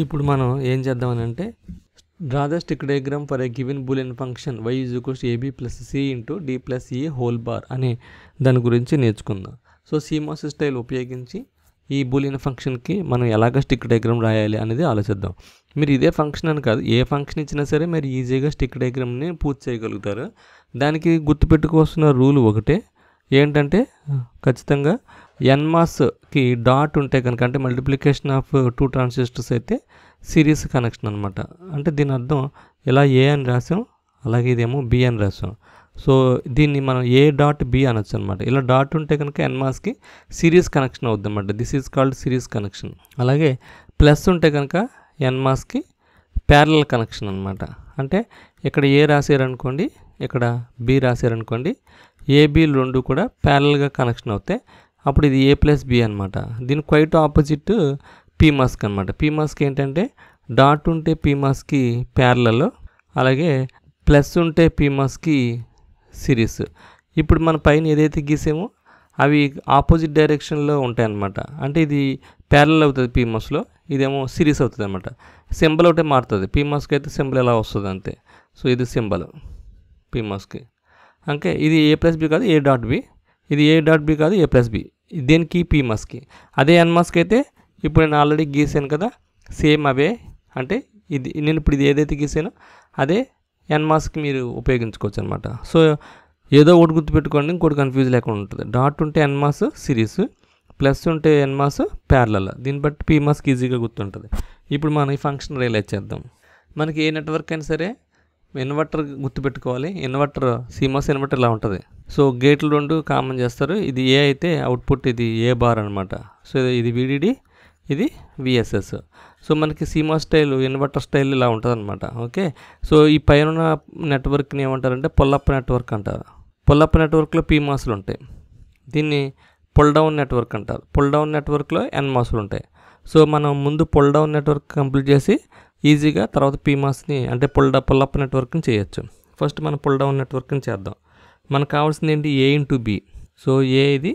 ఇప్పుడు మనం ఏం చేద్దామని అంటే draw the stick diagram for a given Boolean function y = ab + c * d + e whole bar అనే దాని గురించి నేర్చుకుందాం. CMOS స్టైల్ ఉపయోగించి ఈ బూలియన్ ఫంక్షన్కి మనం ఎలాగ స్టిక్ డయాగ్రామ్ రాయాలి అనేది ఆలోచిద్దాం. మీరు ఇదే ఫంక్షన్ అని కాదు, ఏ ఫంక్షన్ ఇచ్చినా సరే మీరు ఈజీగా స్టిక్ డయాగ్రామ్ని పూర్తి చేయగలుగుతారు. దానికి గుర్తుపెట్టుకోవాల్సిన రూల్ ఒకటే, ఏంటంటే ఖచ్చితంగా NMOSకి డాట్ ఉంటే కనుక, అంటే మల్టిప్లికేషన్ ఆఫ్ 2 ట్రాన్సిస్టర్స్ అయితే సిరీస్ కనెక్షన్ అనమాట. అంటే దీని అర్థం ఇలా ఏ అని రాసాం, అలాగే ఇదేమో బి అని రాసాం. దీన్ని మనం ఏ డాట్ బి అనొచ్చు అనమాట. ఇలా డాట్ ఉంటే కనుక NMOSకి సిరీస్ కనెక్షన్ అవుద్ది అనమాట. This is called series connection. అలాగే ప్లస్ ఉంటే కనుక NMOSకి ప్యారలల్ కనెక్షన్ అనమాట. అంటే ఇక్కడ ఏ రాశారనుకోండి, ఇక్కడ బి రాశారనుకోండి, ఏబీలు రెండు కూడా ప్యారలల్గా కనెక్షన్ అవుతాయి. అప్పుడు ఇది ఏ ప్లస్ బి అనమాట. దీని క్వైట్ ఆపోజిట్ PMOSకి అనమాట. PMOSకి ఏంటంటే డాట్ ఉంటే PMOSకి ప్యారలల్, అలాగే ప్లస్ ఉంటే PMOSకి సిరీస్. ఇప్పుడు మన పైన ఏదైతే గీసామో అవి ఆపోజిట్ డైరెక్షన్లో ఉంటాయి అన్నమాట. అంటే ఇది ప్యారలల్ అవుతుంది PMOSలో, ఇదేమో సిరీస్ అవుతుంది అనమాట. సింబల్ ఒకటే మారుతుంది. PMOSకి అయితే సింబల్ ఎలా వస్తుంది అంతే. ఇది సింబల్ PMOSకి. అంటే ఇది ఏ ప్లస్ బి కాదు, ఏ డాట్ బి. ఇది ఏ డాట్ బి కాదు, ఏ ప్లస్ బి. దేనికి PMOSకి. అదే NMOSకి అయితే ఇప్పుడు నేను ఆల్రెడీ గీసాను కదా, సేమ్ అవే. అంటే నేను ఇప్పుడు ఇది ఏదైతే గీసానో అదే NMOSకి మీరు ఉపయోగించుకోవచ్చు అనమాట. ఏదో ఒకటి గుర్తుపెట్టుకోండి, ఇంకోటి కన్ఫ్యూజ్ లేకుండా ఉంటుంది. డాట్ ఉంటే NMOS సిరీస్, ప్లస్ ఉంటే NMOS ప్యారలల్. దీన్ని బట్టి PMOSకి ఈజీగా గుర్తుంటుంది. ఇప్పుడు మనం ఈ ఫంక్షన్ రియలైజ్ చేద్దాం. మనకి ఏ నెట్వర్క్ అయినా సరే ఇన్వర్టర్ గుర్తుపెట్టుకోవాలి. ఇన్వర్టర్ CMOS ఇన్వర్టర్ ఇలా ఉంటుంది. గేట్లు రెండు కామన్ చేస్తారు. ఇది ఏ అయితే అవుట్పుట్ ఇది ఏ బార్ అనమాట. ఇది VDD, ఇది VSS. మనకి CMOS స్టైల్ ఇన్వర్టర్ స్టైల్ ఇలా ఉంటుంది అనమాట. ఓకే. ఈ పైన నెట్వర్క్ని ఏమంటారంటే పుల్లప్ నెట్వర్క్ అంటారు. పుల్లప్ నెట్వర్క్లో PMOSలు ఉంటాయి. దీన్ని పుల్ డౌన్ నెట్వర్క్ అంటారు. పుల్ డౌన్ నెట్వర్క్లో NMOSలు ఉంటాయి. మనం ముందు పుల్ డౌన్ నెట్వర్క్ కంప్లీట్ చేసి ఈజీగా తర్వాత PMOSని అంటే పుల్లప్ నెట్వర్క్ని చేయొచ్చు. ఫస్ట్ మనం పుల్ డౌన్ నెట్వర్క్ని చేద్దాం. మనకు కావాల్సింది ఏంటి, A ఇంటూ బి. ఏ ఇది,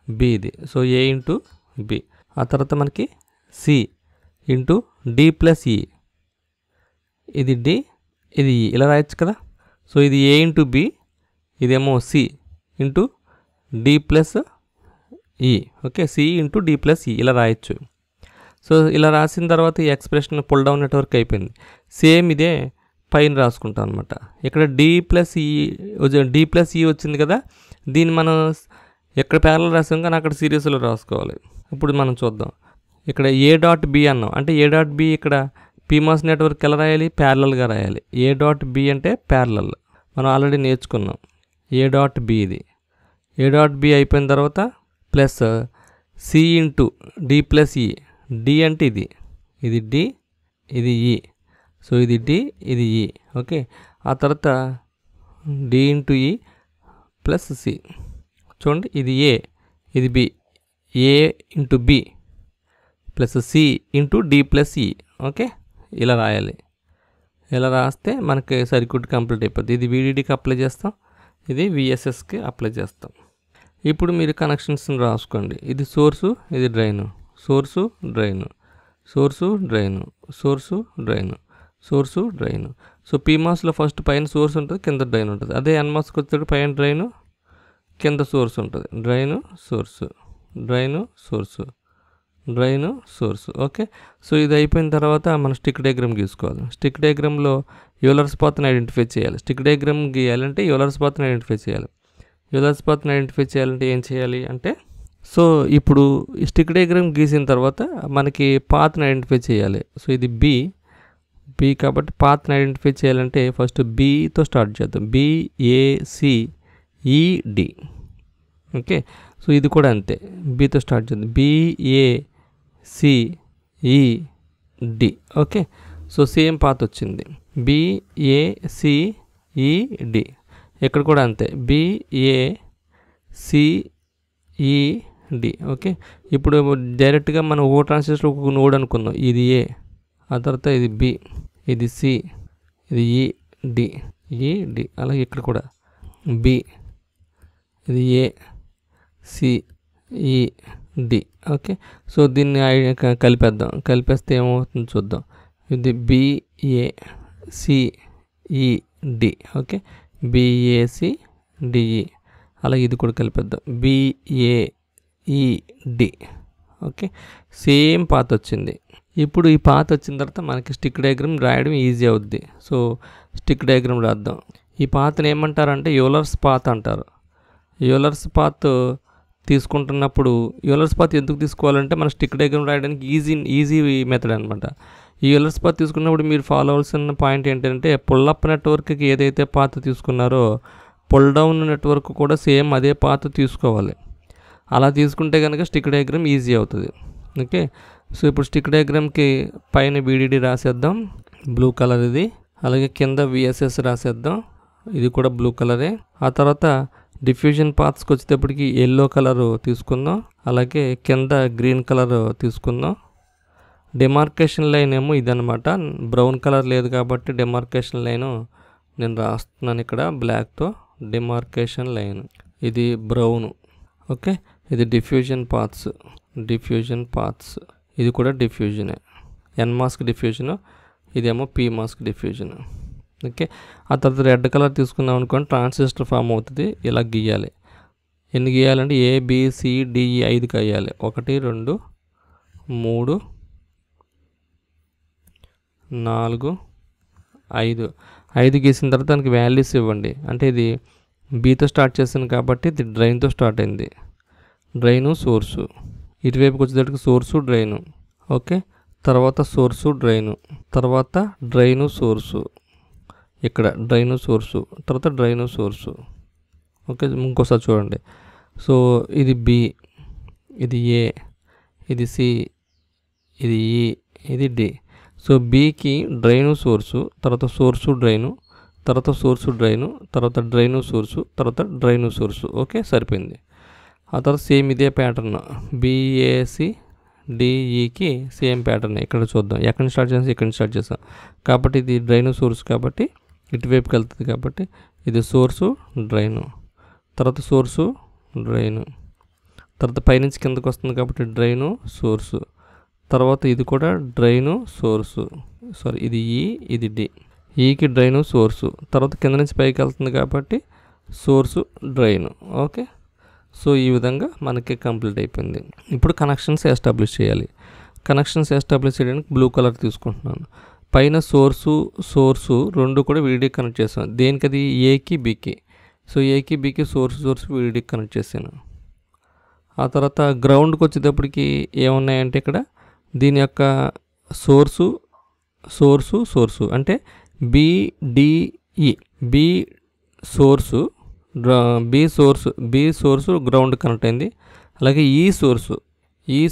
బి ఇది. A into B. ఆ తర్వాత మనకి C ఇంటూ D + E. ఇది D, ఇది E. ఇలా రాయొచ్చు కదా. ఇది A ఇంటూ బి, ఇదేమో C into D + E. Okay, C into D + E ఇలా రాయొచ్చు. ఇలా రాసిన తర్వాత ఈ ఎక్స్ప్రెషన్ పుల్ డౌన్ నెట్వర్క్ అయిపోయింది. సేమ్ ఇదే పైన రాసుకుంటాం అనమాట. ఇక్కడ D + E వచ్చింది కదా, దీన్ని మనం ఎక్కడ ప్యారలల్ రాసాం కానీ అక్కడ సిరీస్లో రాసుకోవాలి. ఇప్పుడు మనం చూద్దాం. ఇక్కడ ఏ డాట్ బి అన్నాం, అంటే ఏ డాట్ బి ఇక్కడ PMOS నెట్వర్క్ ఎలా రాయాలి, ప్యారలల్గా రాయాలి. ఏ డాట్ బి అంటే ప్యారలల్, మనం ఆల్రెడీ నేర్చుకున్నాం. ఏ డాట్ బి ఇది. ఏ డాట్ బి అయిపోయిన తర్వాత plus C into D + E. D అంటే ఇది, ఇది D, ఇది E. ఇది D, ఇది E. ఓకే. ఆ తర్వాత D into E plus C. చూడండి, ఇది A, ఇది B. A into B plus C into D + E. Okay, ఇలా రాయాలి. ఇలా రాస్తే మనకి సర్క్యూట్ కంప్లీట్ అయిపోద్ది. ఇది VDDకి అప్లై చేస్తాం, ఇది VSSకి అప్లై చేస్తాం. ఇప్పుడు మీరు కనెక్షన్స్ని రాసుకోండి. ఇది సోర్సు, ఇది drain. Source, drain, source, drain, source, drain, source, drain. PMOSలో ఫస్ట్ పైన సోర్స్ ఉంటుంది, కింద డ్రైన్ ఉంటుంది. అదే NMOSకి వచ్చేటప్పుడు పైన డ్రైను, కింద సోర్స్ ఉంటుంది. Drain, source, drain, source, drain, source. Okay. ఇది అయిపోయిన తర్వాత మనం స్టిక్ డయాగ్రామ్ గీసుకోవాలి. స్టిక్ డయాగ్రామ్లో యూలర్స్ పాత్ని ఐడెంటిఫై చేయాలి. స్టిక్ డయాగ్రామ్ గీయాలంటే యూలర్స్ పాత్ని ఐడెంటిఫై చేయాలి. యూలర్స్ పాత్ని ఐడెంటిఫై చేయాలంటే ఏం చేయాలి అంటే, ఇప్పుడు స్టిక్ డయాగ్రామ్ గీసిన తర్వాత మనకి పాత్ని ఐడెంటిఫై చేయాలి. ఇది బి కాబట్టి పాత్ని ఐడెంటిఫై చేయాలంటే ఫస్ట్ బితో స్టార్ట్ చేద్దాం. BACED. ఓకే. ఇది కూడా అంతే, బితో స్టార్ట్ చేద్దాం. BACED. ఓకే. సేమ్ పాత్ వచ్చింది. BACED. ఇక్కడ కూడా అంతే, BACED. ఓకే. ఇప్పుడు డైరెక్ట్గా మనం ఓ ట్రాన్సిస్టర్ ఒక నోడ్ అనుకుందాం. ఇది A, ఆ తర్వాత ఇది B, ఇది C, ఇది ED. అలాగే ఇక్కడ కూడా B, ఇది A, C, E. D. Okay. So దీన్ని కలిపేద్దాం. కలిపేస్తే ఏమవుతుందో చూద్దాం. ఇది BACED. ఓకే. BACDE. అలాగే ఇది కూడా కలిపేద్దాం. BAED. ఓకే. సేమ్ పాత్ వచ్చింది. ఇప్పుడు ఈ పాత్ వచ్చిన తర్వాత మనకి స్టిక్ డయాగ్రామ్ రాయడం ఈజీ అవుద్ది. సో స్టిక్ డయాగ్రామ్ రాద్దాం. ఈ పాత్ని ఏమంటారంటే యూలర్స్ పాత్ అంటారు. యూలర్స్ పాత్ తీసుకుంటున్నప్పుడు యూలర్స్ పాత్ ఎందుకు తీసుకోవాలంటే మన స్టిక్ డయాగ్రామ్ రాయడానికి ఈజీ మెథడ్ అనమాట. ఈ యూలర్స్ పాత్ తీసుకున్నప్పుడు మీరు ఫాలో అవ్వాల్సిన పాయింట్ ఏంటంటే పుల్ అప్ నెట్వర్క్కి ఏదైతే పాత్ తీసుకున్నారో పుల్ డౌన్ నెట్వర్క్ కూడా సేమ్ అదే పాత్ తీసుకోవాలి. అలా తీసుకుంటే కనుక స్టిక్ డయాగ్రామ్ ఈజీ అవుతుంది. ఓకే. సో ఇప్పుడు స్టిక్ డయాగ్రామ్కి పైన VDD రాసేద్దాం, బ్లూ కలర్ ఇది. అలాగే కింద VSS రాసేద్దాం, ఇది కూడా బ్లూ కలరే. ఆ తర్వాత డిఫ్యూజన్ పాత్స్కి వచ్చేటప్పటికి ఎల్లో కలర్ తీసుకుందాం, అలాగే కింద గ్రీన్ కలర్ తీసుకుందాం. డిమార్కేషన్ లైన్ ఏమో ఇదనమాట, బ్రౌన్ కలర్ లేదు కాబట్టి డిమార్కేషన్ లైను నేను రాస్తున్నాను ఇక్కడ బ్లాక్తో. డిమార్కేషన్ లైన్ ఇది బ్రౌను. ఓకే. ఇది డిఫ్యూజన్ పాత్స్, ఇది కూడా డిఫ్యూజనే, NMOS డిఫ్యూజను, ఇదేమో PMOS డిఫ్యూజన్. ఓకే. ఆ తర్వాత రెడ్ కలర్ తీసుకున్నాం అనుకోండి ట్రాన్సిస్టర్ ఫామ్ అవుతుంది. ఇలా గీయాలి. ఎన్ని గీయాలంటే ABCDE 5 గీయాలి. 1 2 3 4 5 గీసిన తర్వాత దానికి వాల్యూస్ ఇవ్వండి. అంటే ఇది బీతో స్టార్ట్ చేశాను కాబట్టి ఇది డ్రైన్తో స్టార్ట్ అయింది. డ్రైను సోర్సు, ఇటువైపుకి వచ్చేటప్పటికి సోర్సు డ్రైను. ఓకే. తర్వాత సోర్సు డ్రైను, తర్వాత డ్రైను సోర్సు, ఇక్కడ డ్రైను సోర్సు, తర్వాత డ్రైను సోర్సు. ఓకే. ఇంకోసారి చూడండి. సో ఇది B, ఇది A, ఇది C, ఇది E, ఇది D. సో Bకి డ్రైను సోర్సు, తర్వాత సోర్సు డ్రైను, తర్వాత సోర్సు డ్రైను, తర్వాత డ్రైను సోర్సు, తర్వాత డ్రైను సోర్సు. ఓకే. సరిపోయింది. ఆ తర్వాత సేమ్ ఇదే ప్యాటర్న్ BACDEకి సేమ్ ప్యాటర్న్ ఇక్కడ చూద్దాం. ఎక్కడి నుంచి స్టార్ట్ చేసాం, ఇక్కడ నుంచి స్టార్ట్ చేసాం కాబట్టి ఇది డ్రైను సోర్స్ కాబట్టి ఇటువైపుకి వెళ్తుంది కాబట్టి ఇది సోర్సు డ్రైను, తర్వాత సోర్సు డ్రైను, తర్వాత పైనుంచి కిందకు వస్తుంది కాబట్టి డ్రైను సోర్సు, తర్వాత ఇది కూడా డ్రైను సోర్సు, సారీ ఇది E, ఇది D. ఈకి డ్రైను సోర్సు, తర్వాత కింద నుంచి పైకి వెళ్తుంది కాబట్టి సోర్సు డ్రైను. ఓకే. సో ఈ విధంగా మనకి కంప్లీట్ అయిపోయింది. ఇప్పుడు కనెక్షన్స్ ఎస్టాబ్లిష్ చేయాలి. కనెక్షన్స్ ఎస్టాబ్లిష్ చేయడానికి బ్లూ కలర్ తీసుకుంటున్నాను. పైన సోర్సు రెండు కూడా VDD కనెక్ట్ చేసాను. దేనికి అది Aకి Bకి. సో Aకి Bకి సోర్సు VDD కనెక్ట్ చేశాను. ఆ తర్వాత గ్రౌండ్కి వచ్చేటప్పటికి ఏమున్నాయంటే ఇక్కడ దీని యొక్క సోర్సు అంటే BDE, B source ground connect అయింది. అలాగే ఈ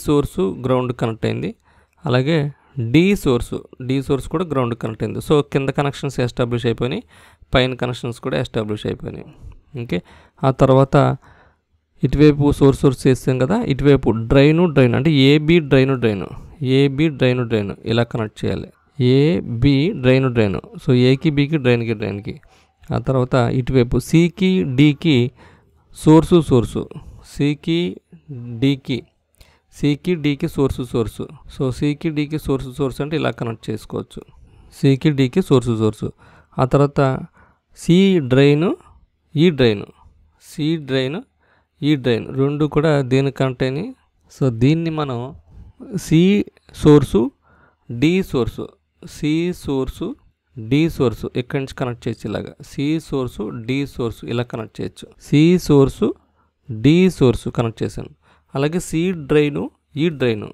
సోర్సు గ్రౌండ్ కనెక్ట్ అయింది. అలాగే D సోర్స్ కూడా గ్రౌండ్ కనెక్ట్ అయింది. సో కింద కనెక్షన్స్ ఎస్టాబ్లిష్ అయిపోయినాయి, పైన కనెక్షన్స్ కూడా ఎస్టాబ్లిష్ అయిపోయినాయి. ఓకే. ఆ తర్వాత ఇటువైపు సోర్స్ చేస్తాం కదా, ఇటువైపు డ్రైను అంటే AB డ్రైను ఇలా కనెక్ట్ చేయాలి. AB drain. సో Aకి Bకి డ్రైన్కి. ఆ తర్వాత ఇటువైపు Cకి Dకి సోర్సు, Cకి Dకి సోర్సు. సో Cకి Dకి సోర్సు అంటే ఇలా కనెక్ట్ చేసుకోవచ్చు. Cకి Dకి సోర్సు. ఆ తర్వాత C డ్రైను, ఈ డ్రైన్ రెండు కూడా దేనికి కనెక్ట్ అయినాయి. సో దీన్ని మనం C సోర్సు D సోర్సు ఇక్కడి నుంచి కనెక్ట్ చేయొచ్చు. ఇలాగా C సోర్సు D సోర్సు ఇలా కనెక్ట్ చేయొచ్చు. C source D source connect చేశాను. అలాగే C డ్రైను, ఈ డ్రైను.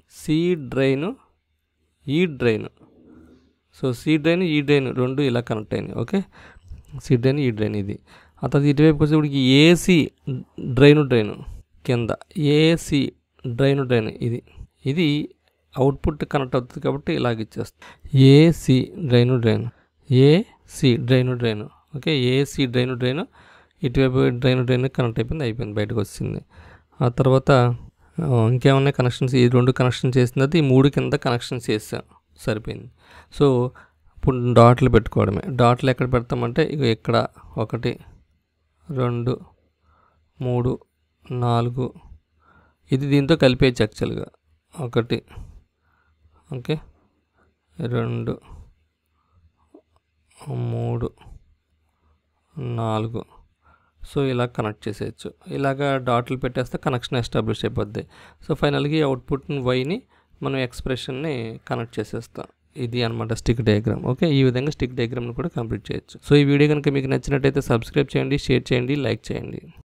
సో C డ్రైన్, ఈ డ్రైన్ రెండు ఇలా కనెక్ట్ అయినాయి. ఓకే. C డ్రైన్, ఈ డ్రైన్ ఇది. ఆ తర్వాత ఇటువైపుకి వచ్చేప్పటికి AC డ్రైను కింద, AC డ్రైను ఇది అవుట్పుట్ కనెక్ట్ అవుతుంది కాబట్టి ఇలాగ ఇచ్చేస్తుంది. AC drain. Okay. AC drain ఇటువైపు డ్రైన్ కనెక్ట్ అయిపోయింది, బయటకు వచ్చింది. ఆ తర్వాత ఇంకేమన్నా కనెక్షన్స్, ఈ రెండు కనెక్షన్ చేసిన తర్వాత ఈ మూడు కింద కనెక్షన్ చేసాం, సరిపోయింది. సో ఇప్పుడు డాట్లు పెట్టుకోవడమే. డాట్లు ఎక్కడ పెడతామంటే ఇక ఇక్కడ 1 2 3 4 ఇది దీంతో కలిపేయచ్చు యాక్చువల్గా. 1 ఓకే 2 3 4 సో ఇలా కనెక్ట్ చేసేయచ్చు. ఇలాగా డాట్లు పెట్టేస్తే కనెక్షన్ ఎస్టాబ్లిష్ అయిపోద్ది. సో ఫైనల్గా ఈ అవుట్పుట్ని వైని మనం ఎక్స్ప్రెషన్ని కనెక్ట్ చేసేస్తాం. ఇది అనమాట స్టిక్ డయాగ్రామ్. ఓకే, ఈ విధంగా స్టిక్ డయాగ్రామ్ని కూడా కంప్లీట్ చేయొచ్చు. సో ఈ వీడియో కనుక మీకు నచ్చినట్టయితే సబ్స్క్రైబ్ చేయండి, షేర్ చేయండి, లైక్ చేయండి.